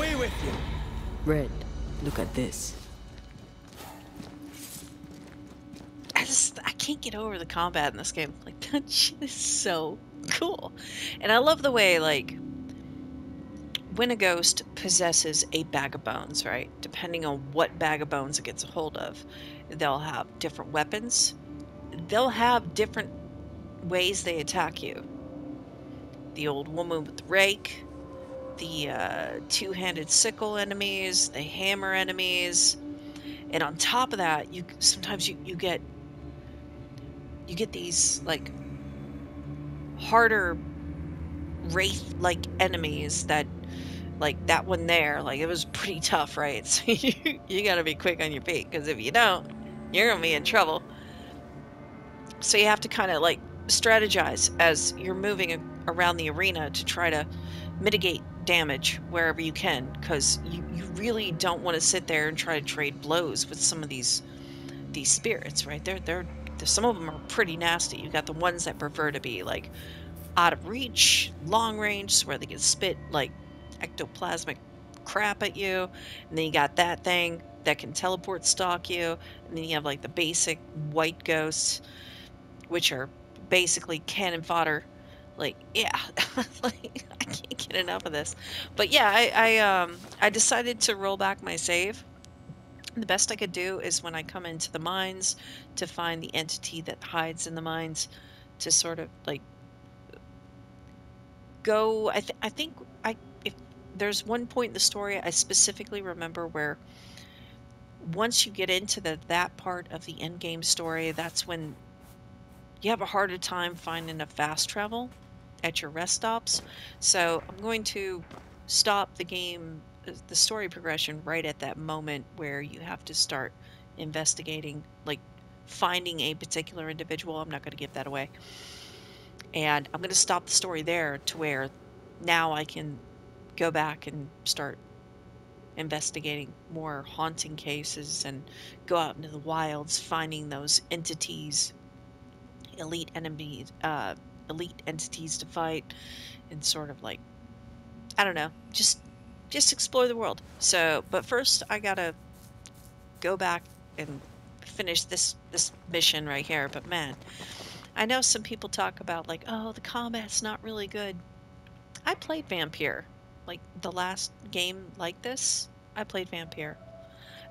away with you! Red, look at this. I can't get over the combat in this game. Like, that shit is so cool. And I love the way, like, when a ghost possesses a bag of bones, right? Depending on what bag of bones it gets a hold of, they'll have different weapons. They'll have different ways they attack you. The old woman with the rake, the two-handed sickle enemies, the hammer enemies, and on top of that, you sometimes you get these like harder wraith-like enemies that, like that one there, like it was pretty tough, right? So you got to be quick on your feet, because if you don't, you're gonna be in trouble. So you have to kind of like strategize as you're moving around the arena to try to mitigate damage wherever you can, because you really don't want to sit there and try to trade blows with some of these spirits, right? They're some of them are pretty nasty. You got the ones that prefer to be like out of reach, long range, where they can spit like ectoplasmic crap at you, and then you got that thing that can teleport stalk you, and then you have like the basic white ghosts, which are basically cannon fodder. Like, yeah, like I can't get enough of this. But yeah, I decided to roll back my save. The best I could do is when I come into the mines to find the entity that hides in the mines, to sort of like go. I think if there's one point in the story I specifically remember where once you get into that part of the end game story, that's when you have a harder time finding a fast travel at your rest stops. So I'm going to stop the game, the story progression, right at that moment where you have to start investigating, like finding a particular individual. I'm not going to give that away. And I'm going to stop the story there to where now I can go back and start investigating more haunting cases and go out into the wilds, finding those entities, elite enemies, elite entities to fight, and sort of like, I don't know, just explore the world. So, but first I gotta go back and finish this mission right here. But man, I know some people talk about like, oh, the combat's not really good. I played Vampire, like the last game like this. I played Vampire.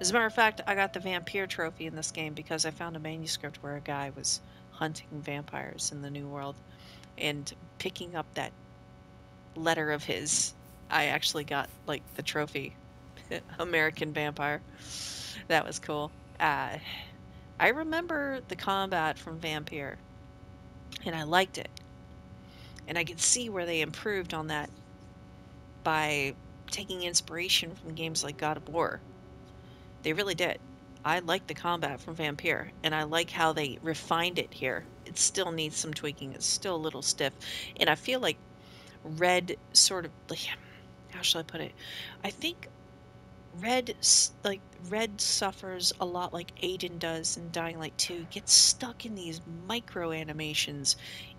As a matter of fact, I got the Vampire trophy in this game because I found a manuscript where a guy was hunting vampires in the New World, and picking up that letter of his, I actually got like the trophy. American Vampire. That was cool. I remember the combat from Vampire, and I liked it. And I could see where they improved on that by taking inspiration from games like God of War. They really did. I like the combat from Vampire, and I like how they refined it here. It still needs some tweaking. It's still a little stiff. And I feel like Red sort of, like, how shall I put it? I think Red suffers a lot like Aiden does in Dying Light 2. Gets stuck in these micro animations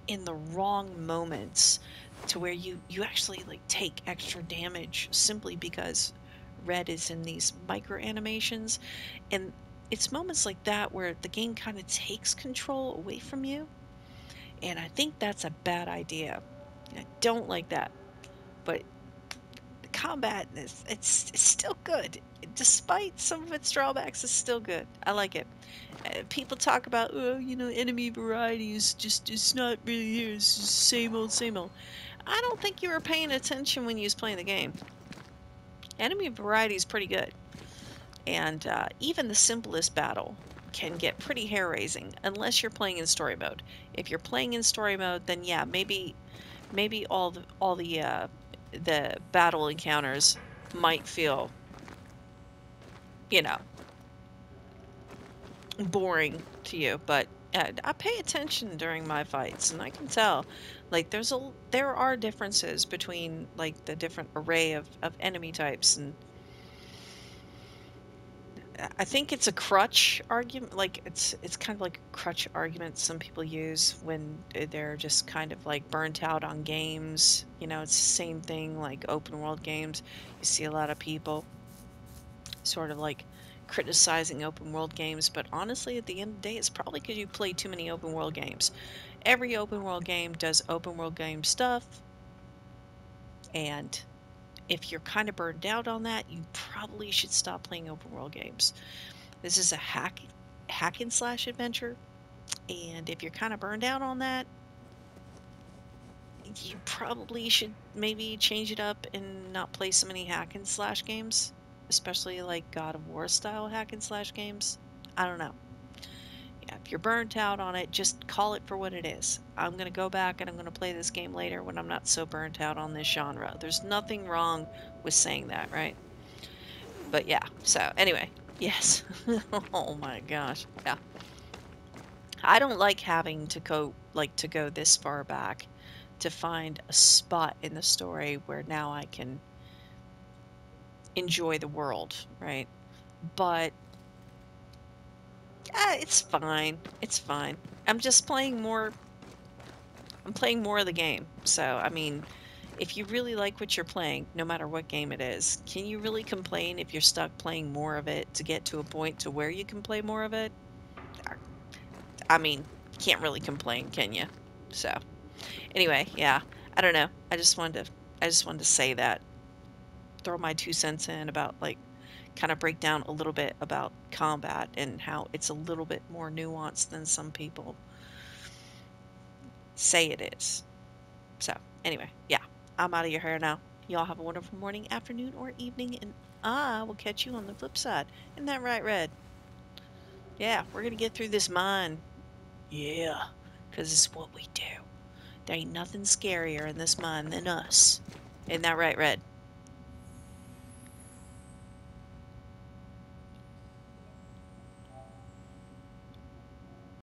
in the wrong moments, to where you actually like take extra damage simply because Red is in these micro animations. And it's moments like that where the game kind of takes control away from you, and I think that's a bad idea. I don't like that. But combat is it's still good, despite some of its drawbacks. It's still good. I like it. People talk about, oh, you know, enemy variety is just, it's not really here, it's just same old, same old. I don't think you were paying attention when you was playing the game. Enemy variety is pretty good, and even the simplest battle can get pretty hair-raising unless you're playing in story mode. If you're playing in story mode, then yeah, maybe all the battle encounters might feel, you know, boring to you, but I pay attention during my fights, and I can tell, like, there are differences between like the different array of enemy types, and I think it's a crutch argument. Like it's kind of like a crutch argument some people use when they're just kind of like burnt out on games. You know, it's the same thing like open world games. You see a lot of people sort of like criticizing open world games, but honestly, at the end of the day, it's probably because you play too many open world games. Every open world game does open world game stuff, and if you're kind of burned out on that, you probably should stop playing open world games. This is a hack and slash adventure, and if you're kind of burned out on that, you probably should maybe change it up and not play so many hack and slash games, especially like God of War style hack and slash games. I don't know. Yeah, if you're burnt out on it, just call it for what it is. I'm going to go back and I'm going to play this game later when I'm not so burnt out on this genre. There's nothing wrong with saying that, right? But yeah, so anyway, yes. Oh my gosh. Yeah. I don't like having to go this far back to find a spot in the story where now I can enjoy the world, right? But it's fine. It's fine. I'm just playing more. I'm playing more of the game. So, I mean, if you really like what you're playing, no matter what game it is, can you really complain if you're stuck playing more of it to get to a point to where you can play more of it? I mean, can't really complain, can you? So, anyway, yeah. I don't know. I just wanted to say that. Throw my 2 cents in about like kind of break down a little bit about combat and how it's a little bit more nuanced than some people say it is. So, anyway, yeah, I'm out of your hair now. Y'all have a wonderful morning, afternoon, or evening, and I will catch you on the flip side. Isn't that right, Red? Yeah, we're going to get through this mine. Yeah, because it's what we do. There ain't nothing scarier in this mine than us. Isn't that right, Red?